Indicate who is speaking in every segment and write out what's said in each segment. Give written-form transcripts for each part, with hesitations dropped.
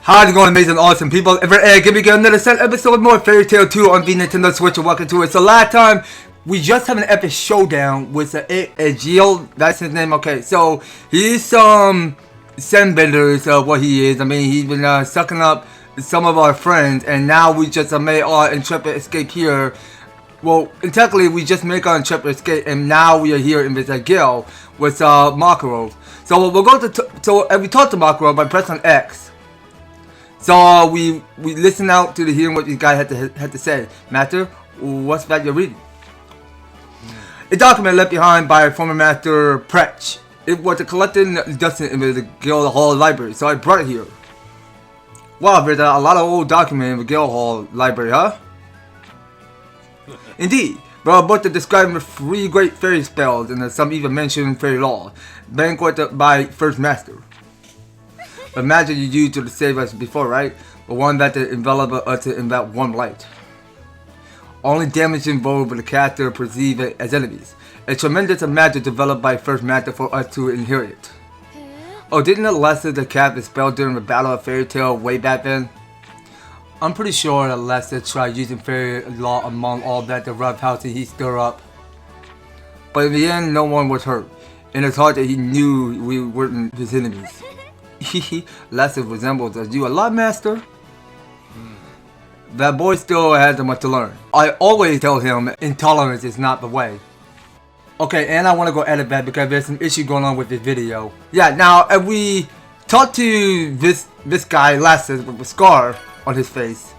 Speaker 1: How's it going, amazing, awesome people? Give me another set episode more Fairy Tail 2 on the Nintendo Switch, and welcome to it. So last time, we just had an epic showdown with Gajeel, that's his name, okay. So, he's some sandbender is what he is. I mean, he's been sucking up some of our friends, and now we just made our intrepid escape here. Well, technically, we just make our intrepid escape, and now we are here in this Gajeel with Makarov. So, we'll go to, we talked to Makarov by pressing X. So we listen out to hearing what this guy had to say. Master, what's that you're reading? A document left behind by former Master Pretch. It was collected dust in the Guild Hall Library, so I brought it here. Wow, there's a lot of old documents in the Guild Hall Library, huh? Indeed, but a book that describes the 3 great fairy spells, and some even mention fairy law, banqueted by First Master. The magic you used to save us before, right? The one that enveloped us in that warm light. Only damage involved with the character perceived as enemies. A tremendous magic developed by First Master for us to inherit. Oh, didn't it lessen the character spell during the Battle of Fairy Tail way back then? I'm pretty sure that Lester tried using fairy law among all that the roughhousing he stirred up. But in the end, no one was hurt. And it's hard that he knew we weren't his enemies. Lester resembles you a lot, Master. That boy still has much to learn. I always tell him intolerance is not the way. Okay, and I want to go edit that because there's some issue going on with this video. Yeah, now we talked to this guy, Lester, with a scar on his face.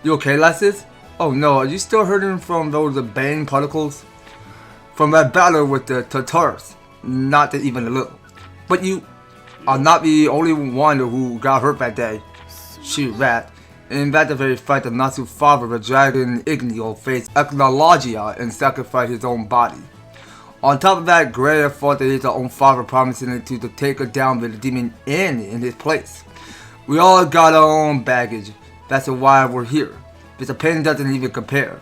Speaker 1: You okay, Lester? Oh no, are you still hurting from those bane particles? From that battle with the Tartars, not even a little. But you are not the only one who got hurt that day. Shoot, rat. In that very fight, the Natsu father, the dragon Igneo, faced Magnolia and sacrificed his own body. On top of that, Greya fought his own father, promising to take her down with the demon in his place. We all got our own baggage. That's why we're here. But the pain doesn't even compare.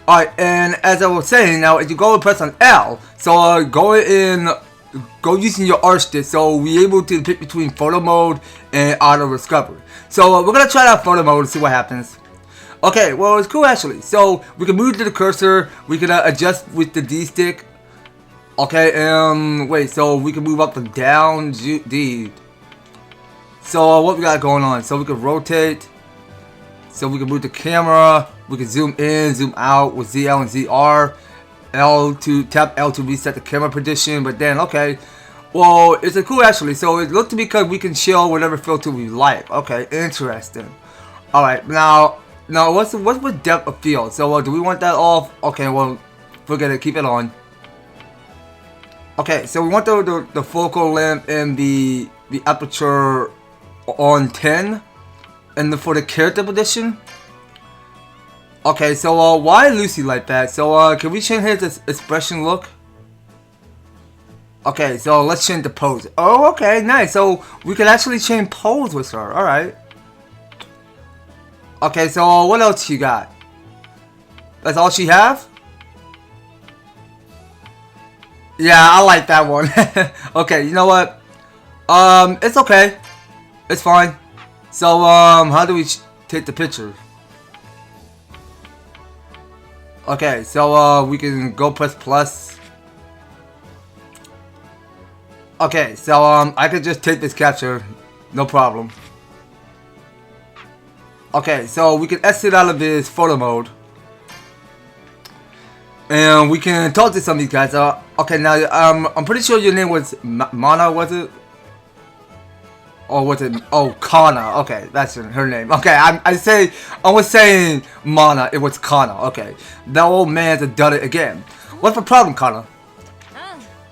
Speaker 1: Alright, and as I was saying, now if you go and press on L, so go using your art stick, so we're able to pick between photo mode and auto discovery. So we're gonna try out photo mode and see what happens. Okay, well it's cool actually. So we can move to the cursor, we can adjust with the D stick. Okay, wait, so we can move up and down D. So what we got going on? So we can rotate. So we can move the camera, we can zoom in, zoom out with ZL and ZR. Tap L to reset the camera position, but then, okay. Well, it's a cool actually, so it looks to me because we can chill whatever filter we like. Okay, interesting. Alright, now what's with depth of field? So do we want that off? Okay, well, forget it, keep it on. Okay, so we want the focal length and the aperture on 10. And for the character position, okay, so why Lucy like that? So can we change his expression look? Okay, so let's change the pose. Oh, okay, nice. So we can actually change pose with her. All right. Okay, so what else you got? That's all she have? Yeah, I like that one. Okay, you know what? It's okay. It's fine. So, how do we take the picture? Okay, so, we can go press plus. Okay, so, I could just take this capture. No problem. Okay, so we can exit out of this photo mode. And we can talk to some of these guys. Okay, now, I'm pretty sure your name was Mana, was it? Or was it? Oh, Kana. Okay, that's her name. Okay, I was saying Mana. It was Kana. Okay, that old man's done it again. What's the problem, Kana?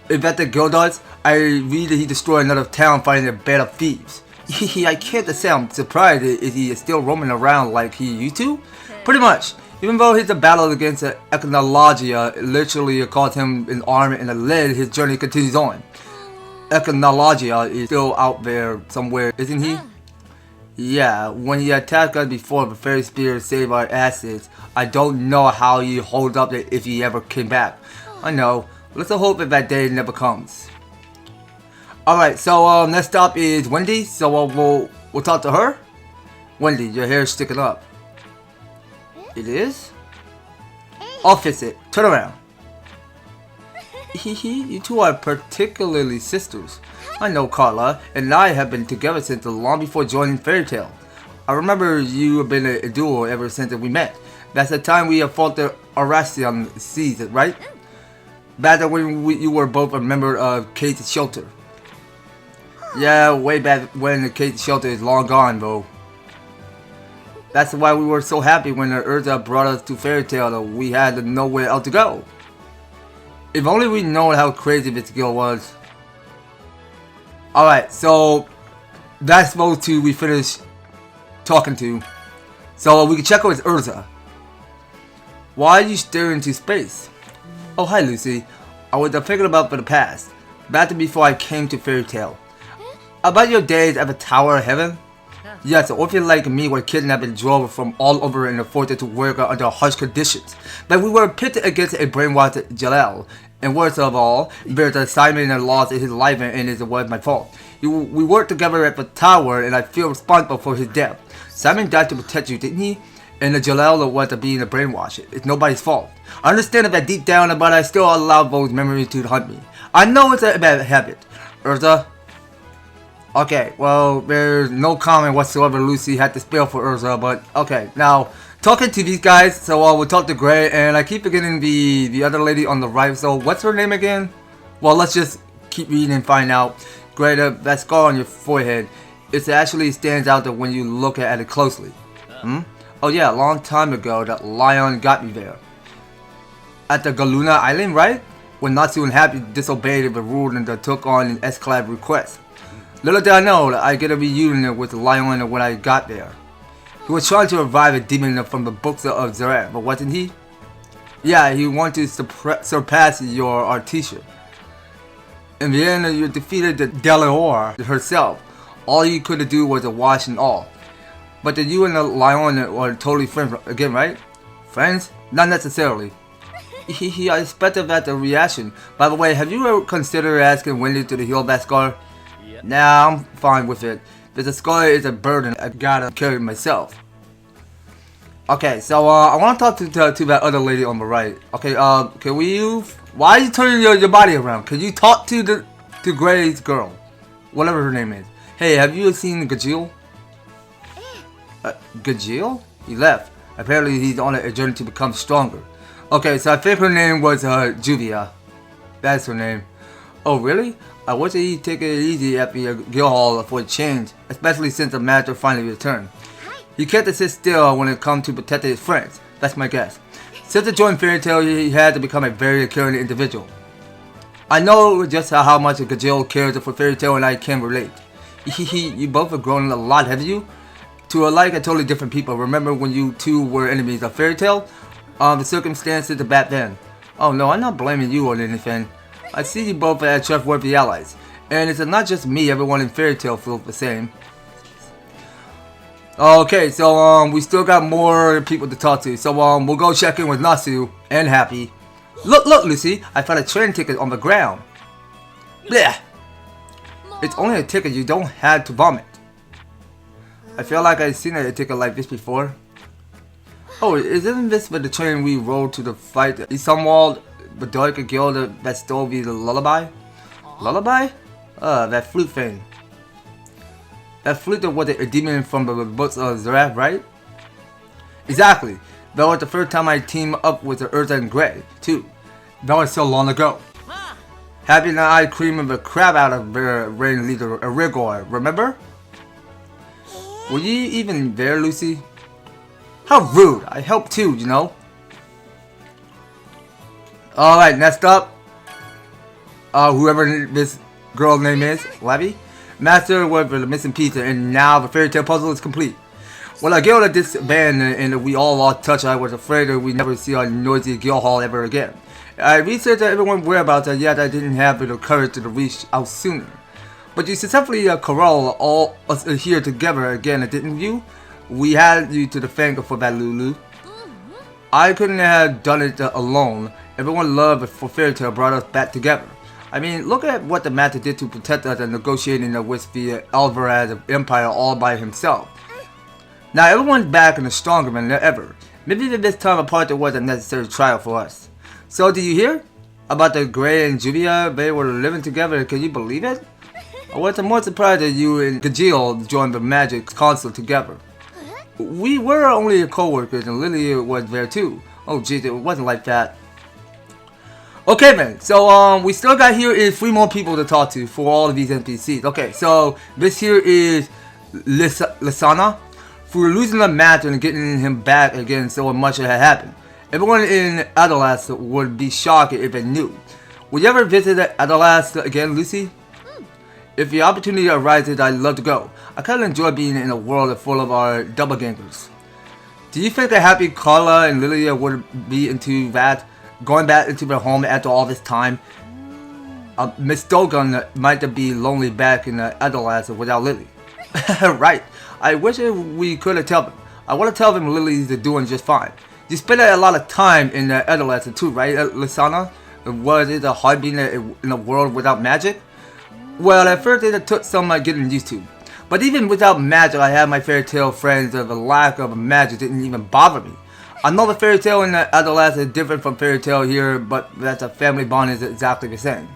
Speaker 1: Is that the girl does? I read that he destroyed another town fighting a band of thieves. I can't say I'm surprised. Is he still roaming around like he used to? Pretty much. Even though his battle against Magnolia literally caused him an arm and a leg, his journey continues on. Magnolia is still out there somewhere, isn't he? Yeah, when he attacked us before, the fairy spirit saved our asses. I don't know how he holds up if he ever came back. I know. Let's hope that day never comes. Alright, so next stop is Wendy, so we'll talk to her. Wendy, your hair's sticking up. It is? I'll fix it. Turn around. You two are particularly sisters. I know Carla, and I have been together since long before joining Fairy Tail. I remember you have been a duo ever since we met. That's the time we fought the Aracian Seas, right? Back when you were both a member of Kate's Shelter. Yeah, way back when the Kate's Shelter is long gone, though. That's why we were so happy when Urza brought us to Fairy Tail that we had nowhere else to go. If only we'd known how crazy this girl was. Alright, so that's supposed to we finished talking to. So we can check out with Urza. Why are you staring into space? Oh, hi Lucy. I was thinking about the past. Back to before I came to Fairy Tail. About your days at the Tower of Heaven? Yes, an orphan like me were kidnapped and drove from all over and forced to work under harsh conditions. But we were pitted against a brainwashed Gajeel. And worst of all, there's Simon and lost his life and it was my fault. We worked together at the tower and I feel responsible for his death. Simon died to protect you, didn't he? And the Gajeel was being a brainwashed. It's nobody's fault. I understand that deep down, but I still allow those memories to haunt me. I know it's a bad habit. Urza? Okay, well, there's no comment whatsoever Lucy had to spell for Urza, but okay. Now, talking to these guys, so we'll talk to Gray, and I keep forgetting the other lady on the right, so what's her name again? Well, let's just keep reading and find out. Gray, that scar on your forehead, it actually stands out when you look at it closely. Oh yeah, a long time ago, that lion got me there. At the Galuna Island, right? When Natsu and Happy disobeyed the rule and took on an S-Class request. Little did I know that I get a reunion with the lion when I got there. He was trying to revive a demon from the books of Zeret, but wasn't he? Yeah, he wanted to surpass our teacher. In the end, you defeated the Delaor herself. All you could do was wash and all. But you and the lion are totally friends again, right? Friends? Not necessarily. I expected that the reaction. By the way, have you ever considered asking Wendy to heal that scar? Nah, I'm fine with it. The scar is a burden I gotta carry myself. Okay, so I want to talk to that other lady on the right. Okay, can we? Why are you turning your body around? Can you talk to Gray's girl, whatever her name is? Hey, have you seen Gajeel? Gajeel? He left. Apparently, he's on a journey to become stronger. Okay, so I think her name was Juvia. That's her name. Oh, really? I wish he'd take it easy at the guild hall for a change, especially since the master finally returned. He can't sit still when it comes to protecting his friends. That's my guess. Since he joined Fairy Tail, he had to become a very caring individual. I know just how much Gajeel cares for Fairy Tail, and I can relate. You both have grown a lot, haven't you? To a totally different people. Remember when you two were enemies of Fairy Tail? The circumstances back then. Oh no, I'm not blaming you or anything. I see you both as trustworthy allies. And it's not just me, everyone in Fairy Tail feels the same. Okay, so we still got more people to talk to. So we'll go check in with Natsu and Happy. Look, Lucy, I found a train ticket on the ground. Blech. It's only a ticket, you don't have to vomit. I feel like I've seen a ticket like this before. Oh, isn't this the train we rode to the fight? Is someone the dark girl that stole the lullaby? Lullaby? That flute thing. That flute was a demon from the books of Zeret, right? Exactly. That was the first time I teamed up with Urza and Gray, too. That was so long ago. Happy and I creamed the crap out of their rain leader, Rigor, remember? Were you even there, Lucy? How rude! I helped too, you know. Alright, next up. Whoever this girl's name is, Levy. Master was the missing pizza, and now the fairy tale puzzle is complete. When I guild disbanded and we all lost touch, I was afraid that we'd never see our noisy guild hall ever again. I researched everyone's whereabouts, and yet I didn't have the courage to reach out sooner. But you successfully corral all us here together again, didn't you? We had you to thank for that, Lulu. I couldn't have done it alone. Everyone loved for Fairy Tail brought us back together. I mean, look at what the Master did to protect us and negotiating with the Alvarez Empire all by himself. Now everyone's back and is stronger than ever. Maybe this time apart there was a necessary trial for us. So do you hear? About the Gray and Julia, they were living together, can you believe it? I was more surprised that you and Gajeel joined the Magic Council together. We were only co-workers and Lily was there too. Oh jeez, it wasn't like that. Okay then, so we still got here is 3 more people to talk to for all of these NPCs. Okay, so this here is Lisana. For losing the match and getting him back again so much had happened. Everyone in Adelaide would be shocked if they knew. Would you ever visit Adelaide again, Lucy? If the opportunity arises, I'd love to go. I kind of enjoy being in a world full of our doppelgangers. Do you think that happy Carla and Lilia would be into that? Going back into their home after all this time? Miss Dogan might be lonely back in Adelaide without Lily. Right. I wish we could have told them. I want to tell them Lily's doing just fine. You spent a lot of time in Adelaide too, right, Lisana? Was it hard being in a world without magic? Well, at first it took some getting used to. But even without magic, I had my fairy tale friends. The lack of magic didn't even bother me. I know the fairy tale in Adelaide is different from fairy tale here, but that's a family bond is exactly the same.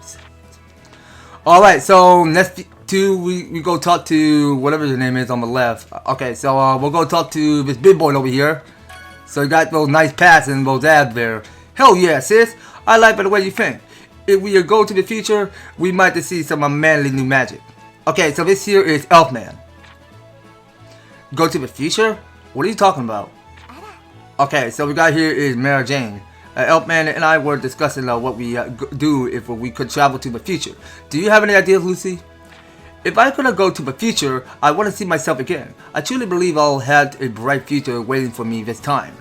Speaker 1: Alright, so next we go talk to whatever your name is on the left. Okay, so we'll go talk to this big boy over here. So you got those nice pads and those abs there. Hell yeah, sis. I like by the way you think. If we go to the future, we might see some manly new magic. Okay, so this here is Elfman. Go to the future? What are you talking about? Okay, so we got here is Mary Jane. Elfman and I were discussing what we do if we could travel to the future. Do you have any ideas, Lucy? If I could go to the future, I want to see myself again. I truly believe I'll have a bright future waiting for me this time.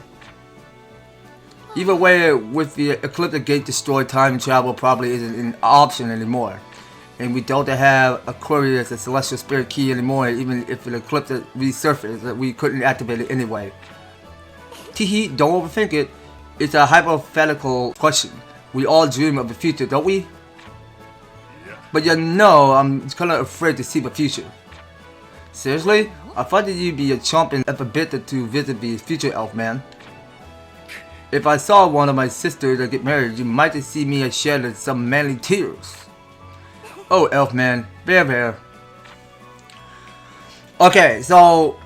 Speaker 1: Either way, with the Ecliptic Gate destroyed, time travel probably isn't an option anymore. And we don't have Aquarius, a Celestial Spirit Key anymore, even if the Eclipse resurfaced, we couldn't activate it anyway. Teehee, don't overthink it. It's a hypothetical question. We all dream of the future, don't we? But you know, I'm kind of afraid to see the future. Seriously? I thought that you'd be chomping at the bit to visit the future, Elfman. If I saw one of my sisters get married, you might see me shed some manly tears. Oh, Elfman, bear. Okay, so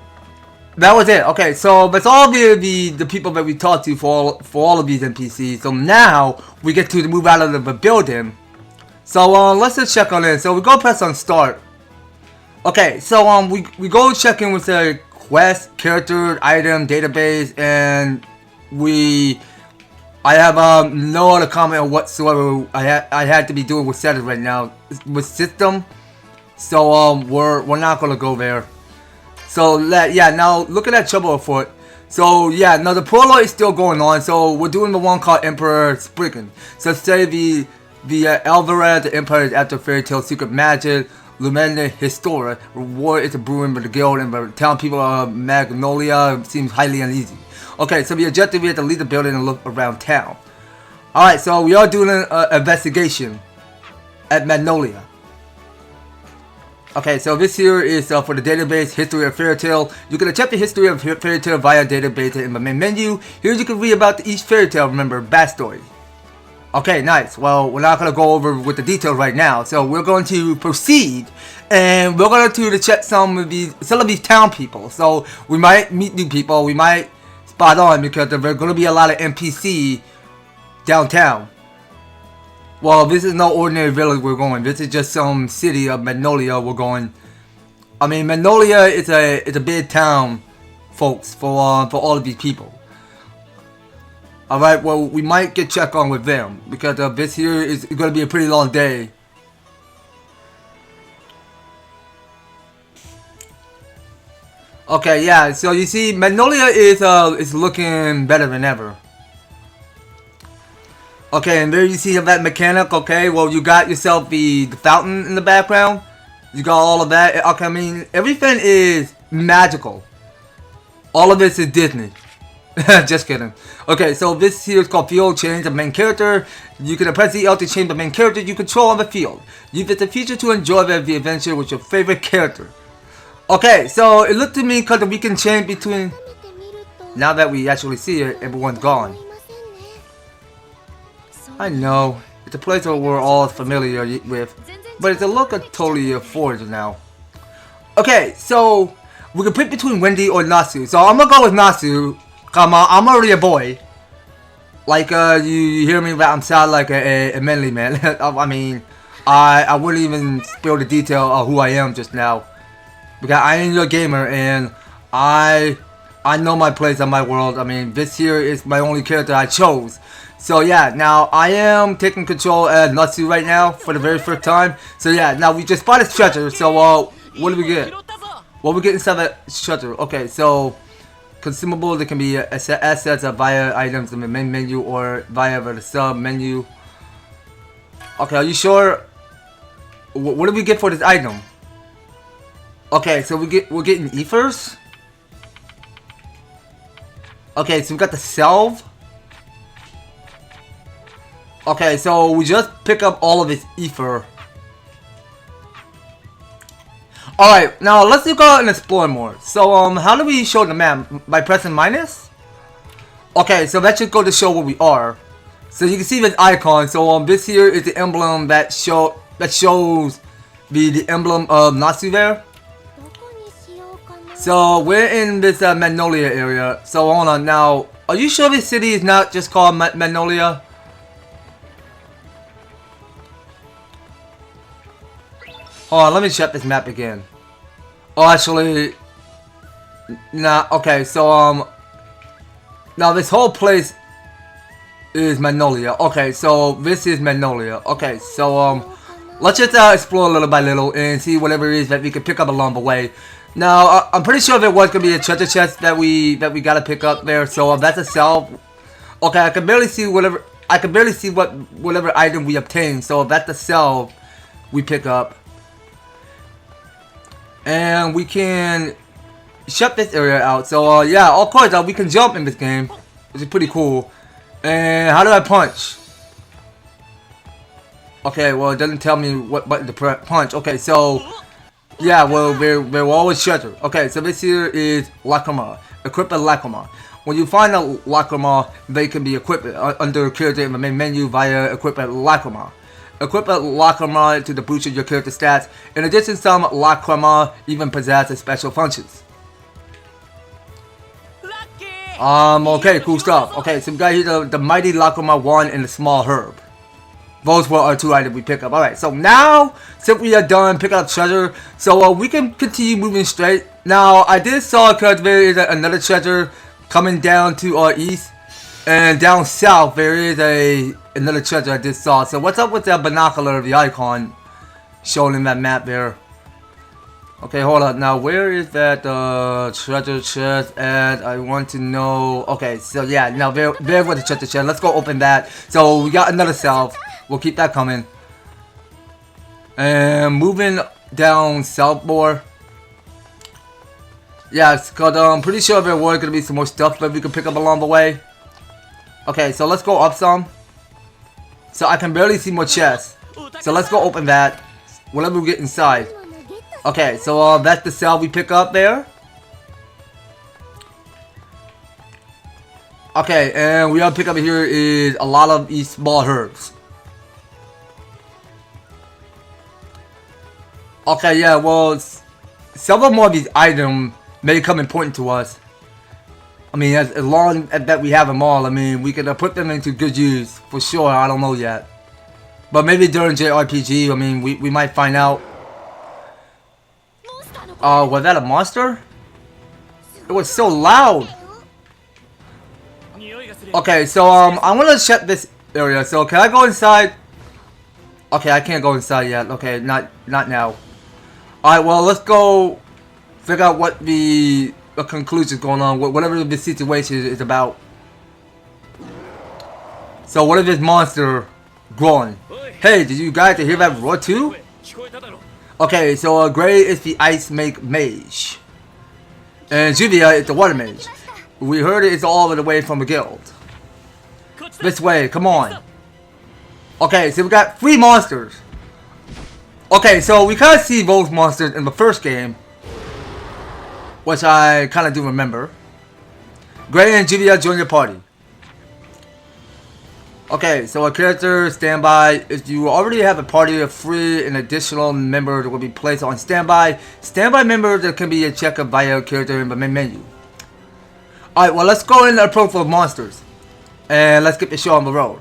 Speaker 1: that was it. Okay, so that's all the people that we talked to for all of these NPCs. So now we get to move out of the building. So let's just check on it. So we go press on start. Okay, so we go check in with the quest, character, item, database, and I have no other comment whatsoever. I had to be doing with settings right now with system. So we're not gonna go there. So yeah, now look at that trouble afoot. So yeah, now the prologue is still going on. So we're doing the one called Emperor Spriggan. So say the Alvarez, the Empire is after fairy tale secret magic. Lumena Historia, war is a brewing with the guild and the town people of Magnolia seems highly uneasy. Okay, so the objective is to leave the building and look around town. Alright, so we are doing an investigation at Magnolia. Okay, so this here is for the database, history of fairy tale. You can check the history of fairy tale via database in the main menu. Here you can read about each fairy tale, remember, backstory. Okay, nice. Well, we're not going to go over with the details right now. So we're going to proceed. And we're going to check some of these town people. So we might meet new people. We might spot on because there are going to be a lot of NPC downtown. Well, this is no ordinary village we're going. This is just some city of Magnolia we're going. I mean, Magnolia is a big town, folks, for all of these people. Alright, well, we might get checked on with them because this here is going to be a pretty long day. Okay, yeah, so you see, Magnolia is looking better than ever. Okay, and there you see that mechanic. Okay, well, you got yourself the fountain in the background. You got all of that. Okay, I mean, everything is magical. All of this is Disney. Just kidding. Okay, so this here is called Field. Change the main character. You can press the L to change the main character you control on the field. Use it the feature to enjoy the adventure with your favorite character. Okay, so it looked to me because we can change between... Now that we actually see it, everyone's gone. I know, it's a place that we're all familiar with, but it's a look totally foreign now. Okay, so we can pick between Wendy or Natsu. So I'm gonna go with Natsu. I'm already a boy. Like you hear me that I'm sound like a manly man. I mean, I wouldn't even spill the detail of who I am just now, because I am a gamer and I know my place in my world. I mean, this here is my only character I chose. So yeah, now I am taking control as Natsu right now for the very first time. So yeah, now we just spotted treasure. So what do we get? What we get inside that treasure? Okay, so consumables, that can be assets via items in the main menu or via the sub menu. Okay, are you sure? What do we get for this item? Okay, so we're getting ethers. Okay, so we got the salve. Okay, so we just pick up all of his ether. Alright, now let's go out and explore more. So, how do we show the map? By pressing minus? Okay, so that should go to show where we are. So you can see this icon. So, this here is the emblem that shows the emblem of Natsu there. So, we're in this Magnolia area. So, hold on. Now, are you sure this city is not just called Magnolia? Hold on, let me check this map again. Oh, actually, nah. Okay, so now this whole place is Magnolia. Okay, so this is Magnolia. Okay, so let's just explore little by little and see whatever it is that we can pick up along the way. Now, I'm pretty sure there was gonna be a treasure chest that we gotta pick up there. So that's a salve. Okay, I can barely see whatever. I can barely see whatever item we obtain. So that's the salve we pick up. And we can shut this area out. So yeah, of course we can jump in this game, which is pretty cool. And how do I punch? Okay, well it doesn't tell me what button to punch. Okay, so yeah, well we're always treasure. Okay, so this here is Lacrima. Equip a Lacrima. When you find a Lacrima, they can be equipped under character in the main menu via equip a Lacrima. Equip a Lacrima to the boost of your character stats. In addition, some Lacrima even possess special functions. Okay, cool stuff. Okay, so we got here the mighty Lacrima 1 and the small herb. Those were our two items we pick up. Alright, so now, since we are done picking up treasure, so we can continue moving straight. Now, I did saw because there is another treasure coming down to our east. And down south, there is another treasure I just saw. So what's up with that binocular, the icon shown in that map there? Okay, hold on. Now, where is that treasure chest at? I want to know. Okay, so yeah, now there was the treasure chest. Let's go open that. So we got another salve. We'll keep that coming. And moving down south more. Yeah, because I'm pretty sure there was going to be some more stuff that we can pick up along the way. Okay, so let's go up some. So I can barely see more chests. So let's go open that. Whatever we get inside. Okay, so that's the cell we pick up there. Okay, and we gotta pick up here is a lot of these small herbs. Okay, yeah, well, several more of these items may come important to us. I mean, as long as that we have them all, I mean, we can put them into good use, for sure, I don't know yet. But maybe during JRPG, I mean, we might find out. Was that a monster? It was so loud! Okay, so, I'm gonna check this area, so can I go inside? Okay, I can't go inside yet, okay, not now. Alright, well, let's go figure out what the conclusion is going on, whatever the situation is about. So what is this monster growing? Hey, did you guys hear that roar too? Okay, so Gray is the ice mage. And Juvia is the water mage. We heard it's all the way from the guild. This way, come on. Okay, so we got 3 monsters. Okay, so we kind of see those monsters in the first game, which I kind of do remember. Gray and Julia join your party. Okay, so a character standby. If you already have a party of 3, an additional member that will be placed on standby. Standby member that can be checked via a character in the main menu. Alright, well let's go in and approach the monsters. And let's get the show on the road.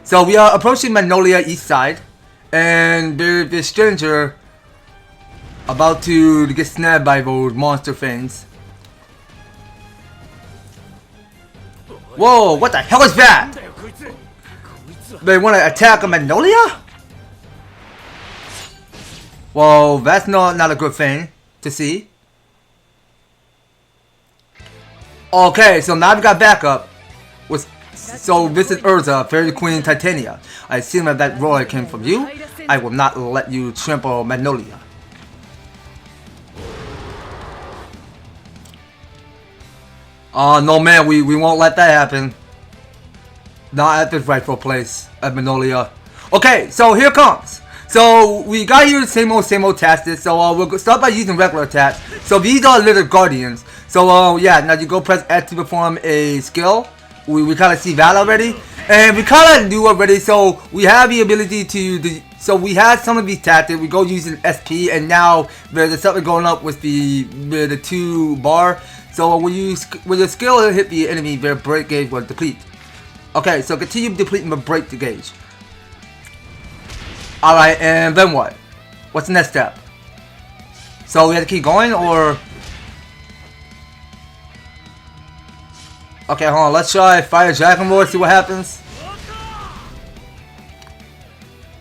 Speaker 1: So we are approaching Magnolia east side. And there's this stranger about to get snapped by those monster things. Whoa, what the hell is that? They want to attack a Magnolia? Well, that's not a good thing to see. Okay, so now we got backup. So this is Urza, Fairy Queen Titania. I assume that roar came from you. I will not let you trample Magnolia. No man, we won't let that happen. Not at this rightful place at Magnolia. Okay, so here comes. So we got here same old tactics. So we'll start by using regular attacks. So these are little guardians. So yeah, now you go press X to perform a skill. We kind of see that already, and we kind of knew already. So we have the ability to. So we had some of these tactics. We go using SP, and now there's something going up with the 2 bar. So when your skill hit the enemy, their break gauge will deplete. Okay, so continue depleting the break gauge. Alright, and then what? What's the next step? So we have to keep going, or? Okay, hold on, let's try Fire Dragon Lord, see what happens.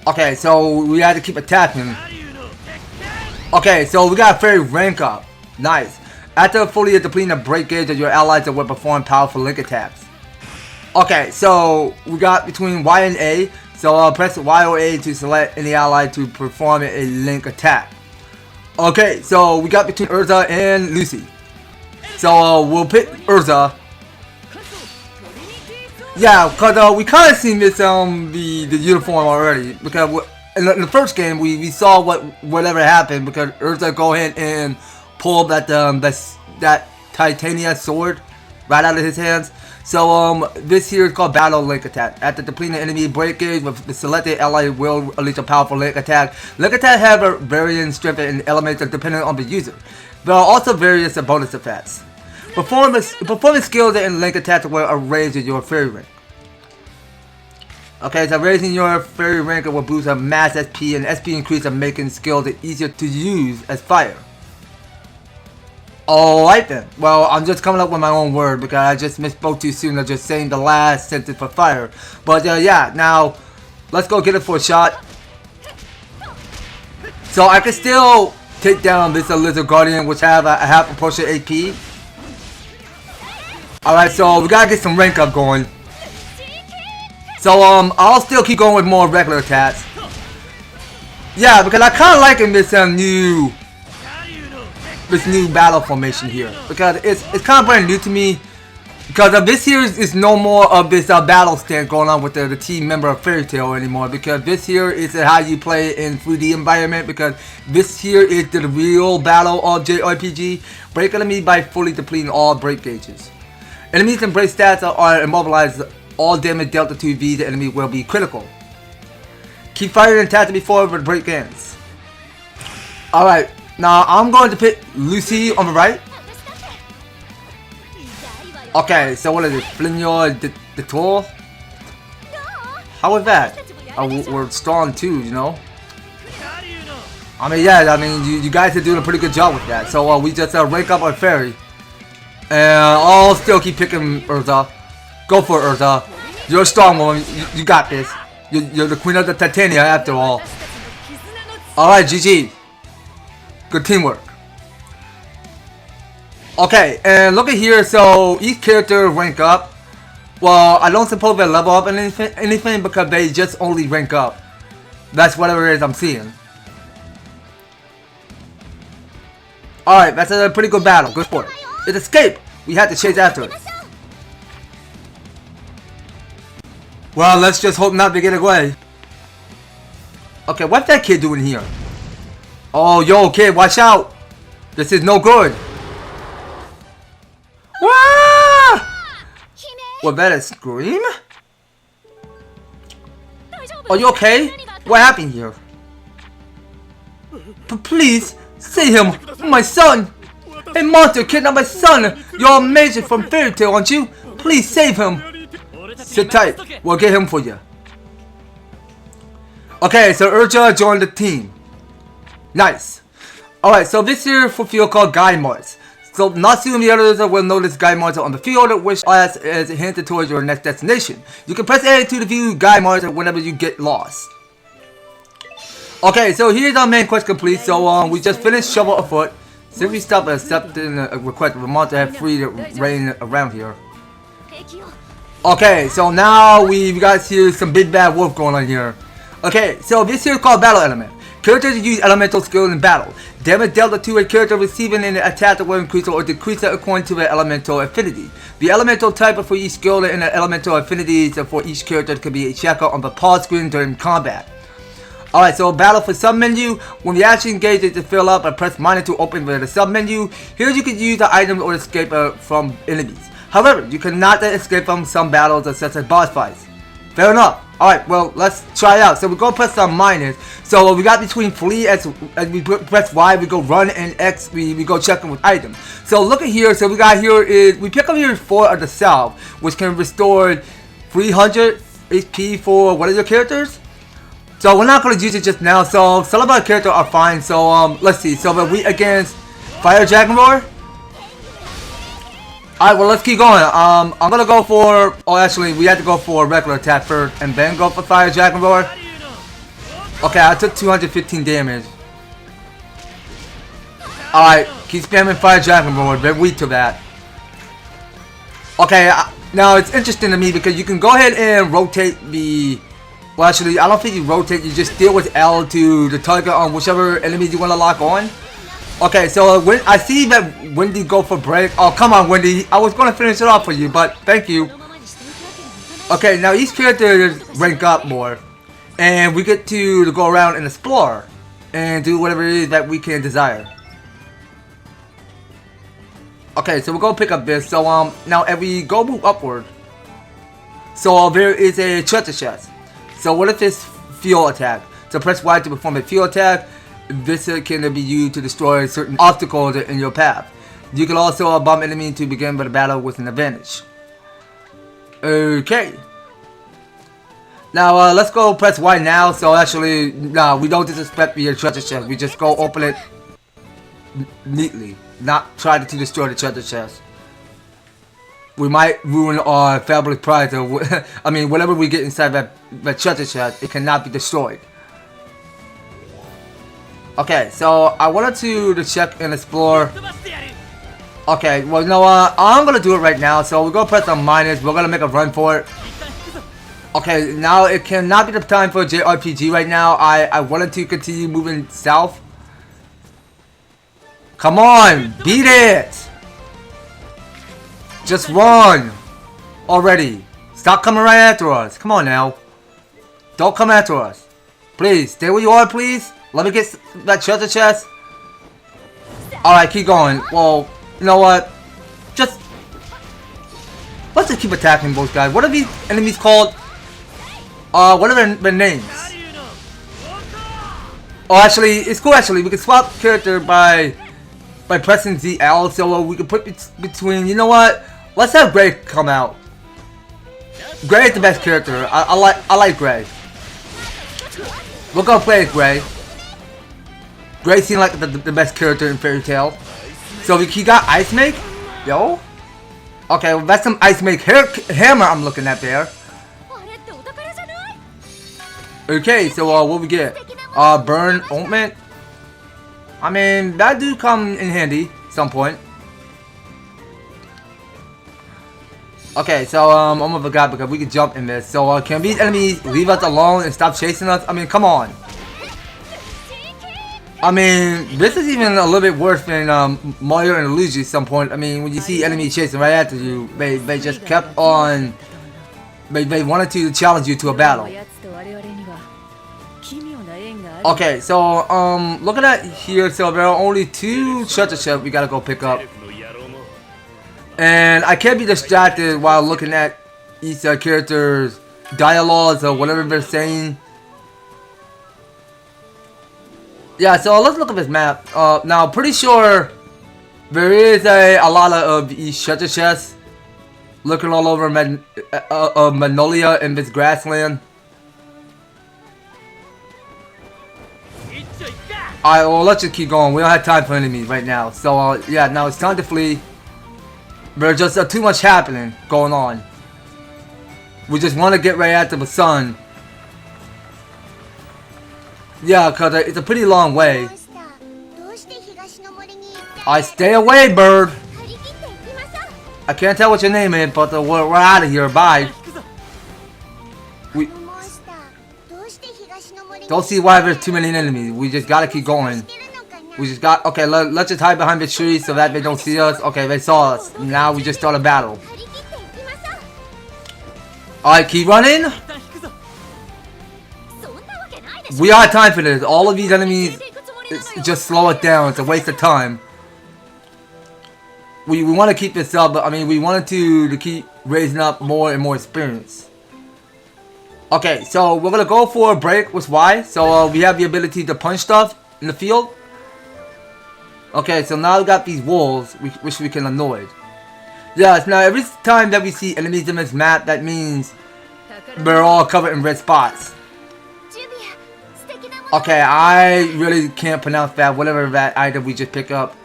Speaker 1: Okay, so we have to keep attacking. Okay, so we got a fairy rank up. Nice. After fully depleting the break gauge of your allies that will perform powerful link attacks. Okay, so we got between Y and A. So press Y or A to select any ally to perform a link attack. Okay, so we got between Urza and Lucy. So we'll pick Urza. Yeah, because we kind of seen this the uniform already. Because in the first game we saw whatever happened, because Urza go ahead and pull that Titania sword right out of his hands. So this here is called Battle Link Attack. After depleting the enemy break gauge with the selected ally will unleash a powerful link attack. Link attack have a varying strength and elements depending on the user. There are also various bonus effects. Performance skills and link attacks will raise your fairy rank. Okay, so raising your fairy rank will boost a mass SP, and SP increase of making skills easier to use as fire. Alright then. Well, I'm just coming up with my own word because I just misspoke too soon of just saying the last sentence for fire. But yeah, now let's go get it for a shot. So I can still take down this Lizard Guardian, which have a half a portion AP. Alright, so we gotta get some rank up going. So I'll still keep going with more regular attacks. Yeah, because I kinda liking this new battle formation here, because it's kind of brand new to me, because this here is no more of this battle stance going on with the team member of Fairy Tail anymore, because this here is how you play in 3D environment, because this here is the real battle of JRPG. Break enemy by fully depleting all break gauges. Enemies and break stats are immobilized. All damage dealt to the enemy will be critical. Keep firing and attacking before the break ends. Alright. Now I'm going to pick Lucy on the right. Okay, so what is it? Flinyor the tool? How was that? We're strong too, you know. I mean, yeah, I mean you guys are doing a pretty good job with that. So we just rank up our fairy, and I'll still keep picking Urza. Go for it, Urza. You're a strong woman. You got this. You're the queen of the Titania after all. Alright, GG. Good teamwork. Okay, and look at here. So each character rank up. Well, I don't suppose they level up anything because they just only rank up. That's whatever it is I'm seeing. Alright, that's a pretty good battle. Good sport. It escaped. We had to chase after it. Well, let's just hope not to get away. Okay, what's that kid doing here? Oh, yo, kid, watch out. This is no good. Wah! Was that a scream? Are you okay? What happened here? Please, save him! My son! Hey monster, kidnap my son! You're amazing from Fairy Tail, aren't you? Please save him! Sit tight, we'll get him for you. Okay, so Urja joined the team. Nice. Alright, so this here for field called Guide Marks. So Natsu and the others will notice guide marks on the field, which is hinted towards your next destination. You can press A to view guide marks whenever you get lost. Okay, so here's our main quest complete. So we just finished Shovel Afoot. Simply stop accepting a request for the monster to have free to reign around here. Okay, so now we got here some big bad wolf going on here. Okay, so this here is called Battle Element. Characters use elemental skills in battle. Damage dealt to a character receiving an attack that will increase or decrease it according to the elemental affinity. The elemental type for each skill and the elemental affinities for each character can be checked out on the pause screen during combat. Alright, so battle for sub menu. When the action engages to fill up, press minus to open the sub menu. Here you can use the items or escape from enemies. However, you cannot escape from some battles such as boss fights. Fair enough. Alright, well, let's try out. So we go press on minus. So we got between flee as we press Y, we go run, and X, we go checking with items. So look at here. So we got here is, we pick up here 4 of the South, which can restore 300 HP for what are your characters? So we're not going to use it just now. So some of our characters are fine. So let's see. So we against Fire Dragon Roar. Alright, well, let's keep going. I'm gonna go for... Oh, actually, we had to go for regular attack first and then go for Fire Dragon Roar. Okay, I took 215 damage. Alright, keep spamming Fire Dragon Roar. Very weak to that. Okay, now it's interesting to me because you can go ahead and rotate the... Well, actually, I don't think you rotate. You just deal with L to the target on whichever enemies you want to lock on. Okay, so when I see that Wendy go for break. Oh, come on, Wendy. I was going to finish it off for you, but thank you. Okay, now each character rank up more. And we get to go around and explore. And do whatever it is that we can desire. Okay, so we're going to pick up this. So, now if we go move upward. So, there is a treasure chest. So, what if this field attack? So, press Y to perform a field attack. This can be used to destroy certain obstacles in your path. You can also bomb enemy to begin the battle with an advantage. Okay. Now let's go press Y now. So actually, no, we don't disrespect the treasure chest. We just go open it neatly. Not try to destroy the treasure chest. We might ruin our family pride. I mean, whatever we get inside that treasure chest, it cannot be destroyed. Okay, so I wanted to check and explore. Okay, well, you know what? I'm gonna do it right now. So we're gonna press on minus. We're gonna make a run for it. Okay, now it cannot be the time for a JRPG right now. I wanted to continue moving south. Come on, beat it! Just run already. Stop coming right after us. Come on now. Don't come after us. Please, stay where you are, please. Let me get that treasure chest. Alright, keep going. Well, you know what? Just... Let's just keep attacking those guys. What are these enemies called? What are their names? Oh, actually, it's cool actually. We can swap character by pressing ZL. So we can put between... You know what? Let's have Gray come out. Gray is the best character. I like Gray. We're gonna play as Gray. Gray seems like the best character in Fairy Tail. So he got Ice Make? Yo? Okay, well that's some Ice Make hammer I'm looking at there. Okay, so what we get? Burn Ointment? I mean, that do come in handy at some point. Okay, so almost forgot because we can jump in this. So can these enemies leave us alone and stop chasing us? I mean, come on. I mean, this is even a little bit worse than Mario and Luigi at some point. I mean, when you see enemies chasing right after you, they just kept on They wanted to challenge you to a battle. Okay, so looking at here, so there are only 2 treasure chests we gotta go pick up. And I can't be distracted while looking at each character's dialogues or whatever they're saying. Yeah, so let's look at this map. Now, pretty sure there is a lot of each treasure chests looking all over Magnolia in this grassland. Alright, well, let's just keep going. We don't have time for enemies right now. So, yeah, now it's time to flee. There's just too much happening going on. We just want to get right after the sun. Yeah, because it's a pretty long way. I stay away, bird. I can't tell what your name is, but we're out of here. Bye. We don't see why there's too many enemies. We just gotta keep going. We just got... Okay, let's just hide behind the trees so that they don't see us. Okay, they saw us. Now we just start a battle. Alright, keep running. We don't have time for this. All of these enemies, just slow it down. It's a waste of time. We want to keep this up, but I mean, we wanted to keep raising up more and more experience. Okay, so we're going to go for a break with Y. So we have the ability to punch stuff in the field. Okay, so now we got these wolves, which we can annoy. Yes, now every time that we see enemies in this map, that means they're all covered in red spots. Okay, I really can't pronounce that, whatever that item we just picked up.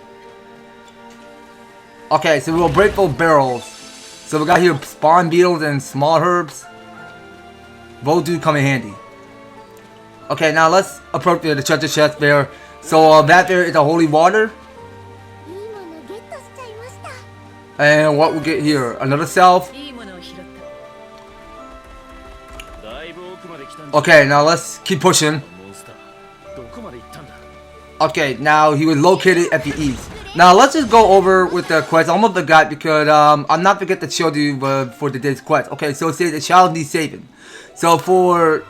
Speaker 1: Okay, so we'll break those barrels. So we got here spawn beetles and small herbs. Those do come in handy. Okay, now let's approach the treasure chest there. So that there is a holy water. And what we get here? Another self. Okay, now let's keep pushing. Okay, now he was located at the east. Now let's just go over with the quest. I almost forgot because I'm not forget to show you for today's quest. Okay, so it says the child needs saving. So for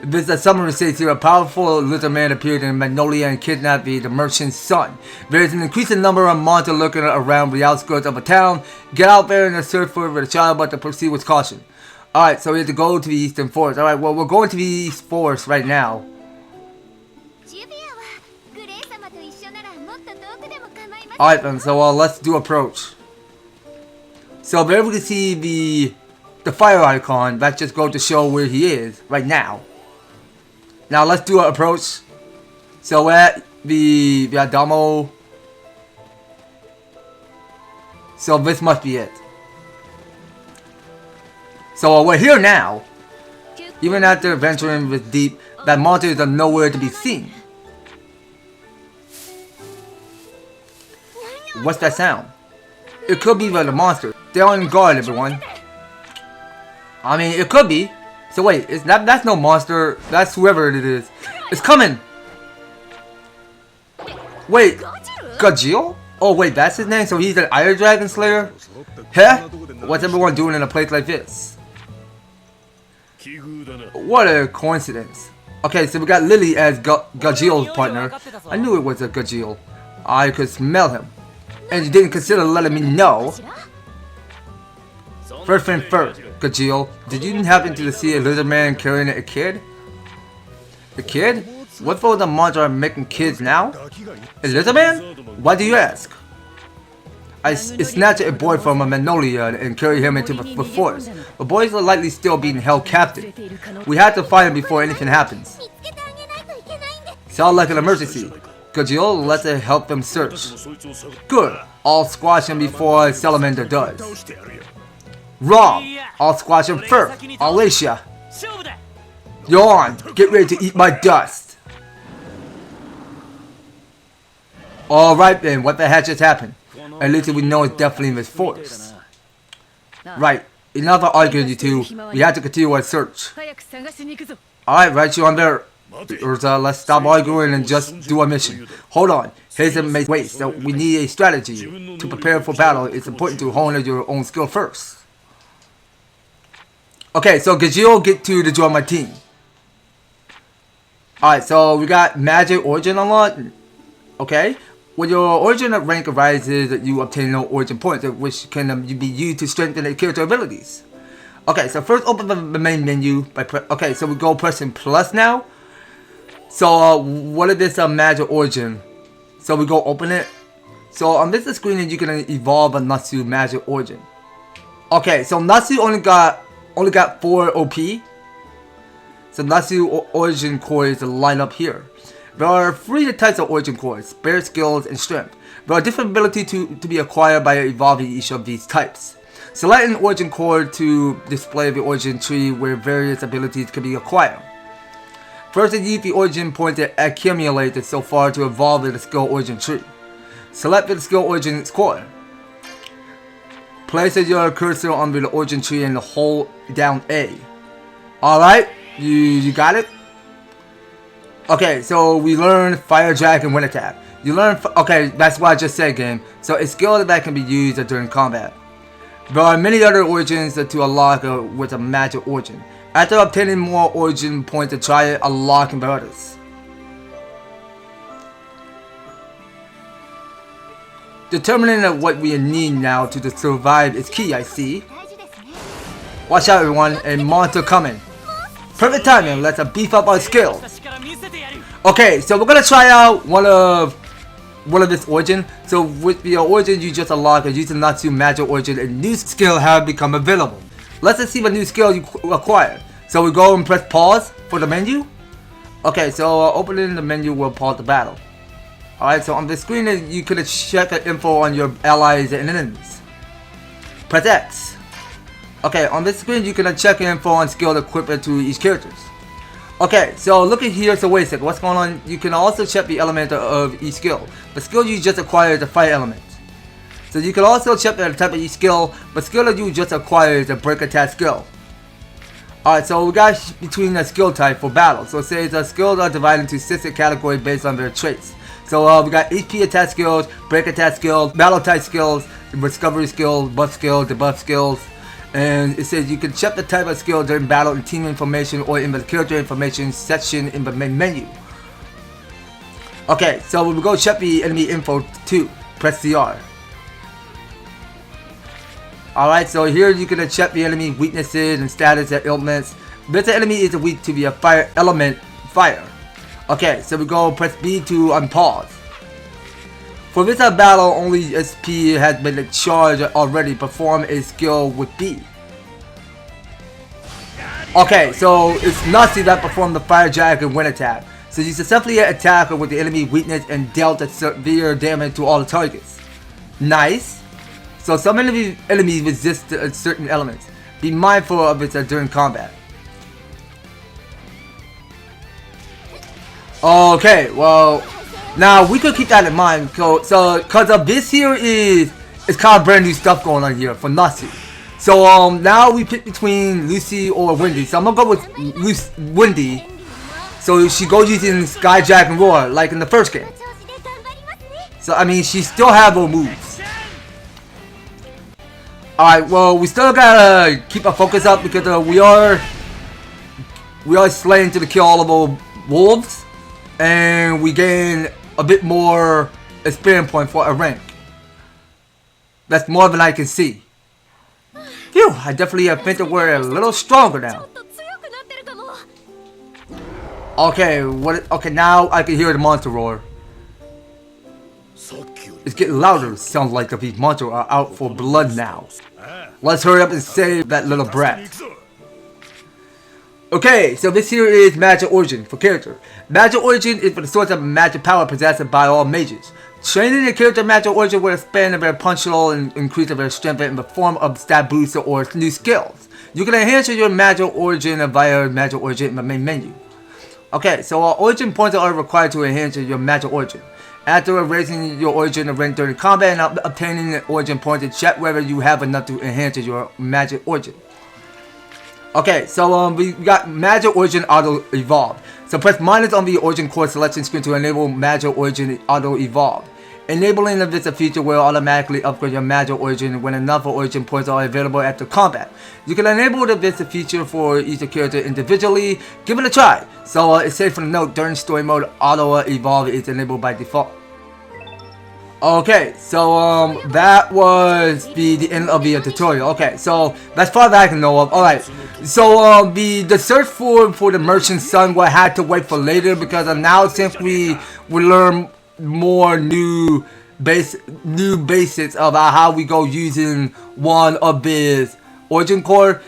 Speaker 1: this summary says here, a powerful lizard man appeared in Magnolia and kidnapped the merchant's son. There is an increasing number of monsters lurking around the outskirts of a town. Get out there and search for the child, but to proceed with caution. Alright, so we have to go to the eastern forest. Alright, well, we're going to the east forest right now. Alright then, so let's do approach. So we're able to see the fire icon. That just goes to show where he is right now. Now let's do an approach. So we're at the Adamo. So this must be it. So we're here now. Even after venturing with deep, that monsters are nowhere to be seen. What's that sound? It could be the monster. They're on guard, everyone. I mean, it could be. So wait, that's no monster. That's whoever it is. It's coming. Wait, Gajeel? Oh wait, that's his name. So he's an Iron Dragon Slayer. Huh? What's everyone doing in a place like this? What a coincidence. Okay, so we got Lily as Gajeel's partner. I knew it was a Gajeel. I could smell him. And you didn't consider letting me know. First thing first, Gajeel, did you happen to see a lizard man carrying a kid? A kid? What for the monsters are making kids now? A lizard man? Why do you ask? I snatched a boy from a Magnolia and carried him into the forest. The boys are likely still being held captive. We have to find him before anything happens. Sounds like an emergency. Gajeel, let's help them search. Good. I'll squash him before a salamander does. Rob, I'll squash him first. Alicia. You're on. Get ready to eat my dust. Alright then, what the heck just happened? At least we know it's definitely in this forest. Right, enough arguing you two. We have to continue our search. Alright, right you on there. Let's stop arguing and just do our mission. Hold on. Here's a wait, so we need a strategy. To prepare for battle, it's important to hone your own skill first. Okay, so Gajeel get to join my team. Alright, so we got Magic Origin unlocked. Okay. When your origin rank rises, you obtain no origin points, which can be used to strengthen the character abilities. Okay, so first open the main menu by okay, so we go pressing plus now. So what is this Magic Origin? So we go open it. So on this screen, you can evolve a Natsu Magic Origin. Okay, so Natsu only got 4 OP. So Natsu Origin cores line up here. There are 3 types of origin cores: Spirit, Skills, and Strength. There are different abilities to be acquired by evolving each of these types. Select an origin core to display the origin tree where various abilities can be acquired. First, use the origin points accumulated so far to evolve the skill origin tree. Select the skill origin core. Place your cursor on the origin tree and hold down A. Alright, you got it? Okay, so we learned Fire Dragon Wind Attack. You learn, okay, that's what I just said, game. So it's skill that can be used during combat. There are many other origins to unlock with a magic origin. After obtaining more origin points to try it, unlocking the others. Determining what we need now to survive is key, I see. Watch out everyone, a monster coming. Perfect timing, let's beef up our skills. Okay, so we're gonna try out one of this origin. So with the origin you just unlock using Natsu Magic Origin, a new skill have become available. Let's see what new skill you acquire. So we go and press pause for the menu. Okay, so opening the menu will pause the battle. Alright, so on the screen you can check the info on your allies and enemies. Press X. Okay, on this screen you can check info on skill equipment to each characters. Okay, so look at here, so wait a second, what's going on? You can also check the element of each skill. The skill you just acquired is the fire element. So you can also check the type of each skill, but skill that you just acquired is a break attack skill. Alright, so we got between the skill type for battle. So say the skills are divided into 6 categories based on their traits. So we got HP attack skills, break attack skills, battle type skills, discovery skills, buff skills, debuff skills. And it says you can check the type of skill during battle in team information or in the character information section in the main menu. Okay, so we go check the enemy info too. Press CR. Alright, so here you can check the enemy weaknesses and status and ailments. This enemy is weak to be a fire element fire. Okay, so we go press B to unpause. For this battle, only SP has been charged already. Perform a skill with B. Okay, so it's Nazi that performed the Fire Dragon Wind Attack. So you successfully attack with the enemy weakness and dealt a severe damage to all the targets. Nice. So some enemies resist certain elements. Be mindful of it during combat. Okay, well, now we could keep that in mind. So cause of this here is kind of brand new stuff going on here for Natsu. So now we pick between Lucy or Wendy. So I'm gonna go with Wendy. So she goes using Sky Dragon Roar like in the first game. So I mean she still have her moves. Alright, well we still gotta keep our focus up because we are slaying to kill all of our wolves. And we gain a bit more experience point for a rank. That's more than I can see. Phew, I definitely think that we're a little stronger now. Okay, okay, now I can hear the monster roar. It's getting louder. Sounds like these monsters are out for blood now. Let's hurry up and save that little brat. Okay, so this here is Magic Origin for character. Magic Origin is for the source of magic power possessed by all mages. Training a character Magic Origin will expand their potential and increase their strength in the form of stat boosts or new skills. You can enhance your Magic Origin via Magic Origin in the main menu. Okay, so Origin points are required to enhance your Magic Origin. After raising your Origin rank during combat and obtaining an Origin point, check whether you have enough to enhance your Magic Origin. Okay, so we got Magic Origin Auto Evolve. So press minus on the Origin core selection screen to enable Magic Origin Auto Evolve. Enabling the visit feature will automatically upgrade your magic origin when enough origin points are available after combat. You can enable the visit feature for each character individually. Give it a try. So it's safe to note during story mode, auto evolve is enabled by default. Okay, so that was the end of the tutorial. Okay, so that's far as I can know of. Alright, so the search for the merchant's son will have to wait for later, because now since we learn more new basics about how we go using one of his origin core.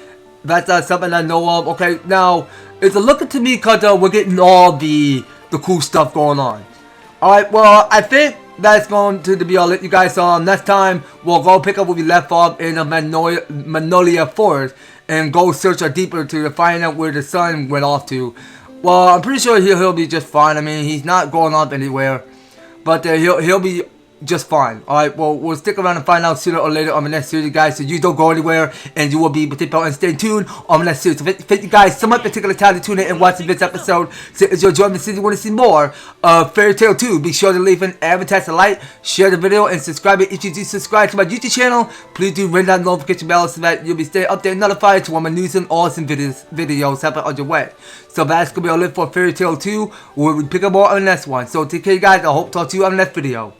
Speaker 1: That's something I know of. Okay, now it's looking to me because we're getting all the cool stuff going on. Alright, well, I think that's going to be all it, you guys. Next time we'll go pick up where we left off in the Magnolia forest and go search deeper to find out where the sun went off to. Well, I'm pretty sure he'll be just fine. I mean, he's not going off anywhere. But he'll be just fine. Alright, well, we'll stick around and find out sooner or later on the next series, guys. So you don't go anywhere, and you will be able to stay tuned on the next series. So thank you guys so much for taking the time to tune in and watching this episode. So if you're enjoying this series and want to see more of Fairy Tail 2, be sure to leave an EverTastic like, share the video, and subscribe. If you do subscribe to my YouTube channel, please do ring that notification bell so that you'll be staying updated and notified to when my news and awesome videos happen on your way. So that's going to be all it for Fairy Tail 2. We'll pick up more on the next one. So take care, guys. I hope to talk to you on the next video.